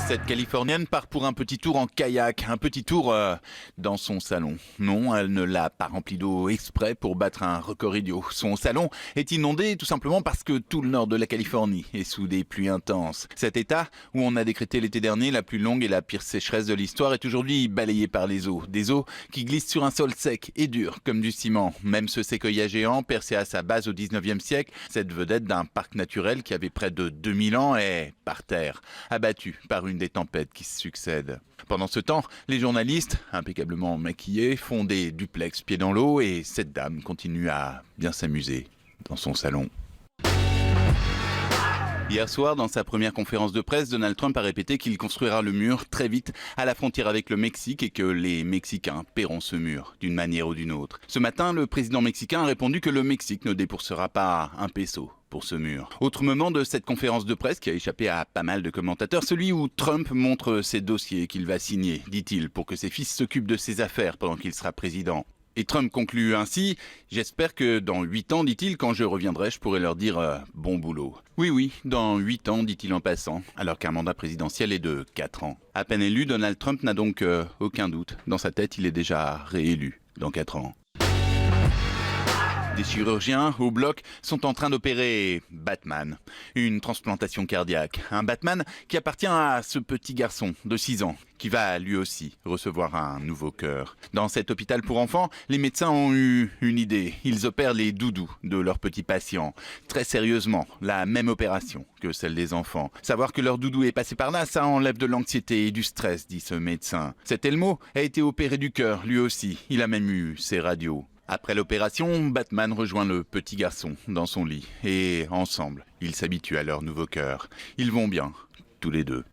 Cette Californienne part pour un petit tour en kayak, un petit tour dans son salon. Non, elle ne l'a pas rempli d'eau exprès pour battre un record idiot. Son salon est inondé tout simplement parce que tout le nord de la Californie est sous des pluies intenses. Cet état, où on a décrété l'été dernier la plus longue et la pire sécheresse de l'histoire, est aujourd'hui balayé par les eaux. Des eaux qui glissent sur un sol sec et dur comme du ciment. Même ce séquoia géant, percé à sa base au 19e siècle, cette vedette d'un parc naturel qui avait près de 2000 ans, est par terre, abattu par une des tempêtes qui se succèdent. Pendant ce temps, les journalistes, impeccablement maquillés, font des duplex pieds dans l'eau et cette dame continue à bien s'amuser dans son salon. Hier soir, dans sa première conférence de presse, Donald Trump a répété qu'il construira le mur très vite à la frontière avec le Mexique et que les Mexicains paieront ce mur d'une manière ou d'une autre. Ce matin, le président mexicain a répondu que le Mexique ne déboursera pas un peso pour ce mur. Autre moment de cette conférence de presse qui a échappé à pas mal de commentateurs, celui où Trump montre ses dossiers qu'il va signer, dit-il, pour que ses fils s'occupent de ses affaires pendant qu'il sera président. Et Trump conclut ainsi « J'espère que dans 8 ans, dit-il, quand je reviendrai, je pourrai leur dire bon boulot ». Oui, dans 8 ans, dit-il en passant, alors qu'un mandat présidentiel est de 4 ans. À peine élu, Donald Trump n'a donc aucun doute. Dans sa tête, il est déjà réélu dans 4 ans. Des chirurgiens au bloc sont en train d'opérer Batman, une transplantation cardiaque. Un Batman qui appartient à ce petit garçon de 6 ans, qui va lui aussi recevoir un nouveau cœur. Dans cet hôpital pour enfants, les médecins ont eu une idée. Ils opèrent les doudous de leurs petits patients. Très sérieusement, la même opération que celle des enfants. Savoir que leur doudou est passé par là, ça enlève de l'anxiété et du stress, dit ce médecin. Cet Elmo a été opéré du cœur, lui aussi. Il a même eu ses radios. Après l'opération, Batman rejoint le petit garçon dans son lit et ensemble, ils s'habituent à leur nouveau cœur. Ils vont bien, tous les deux.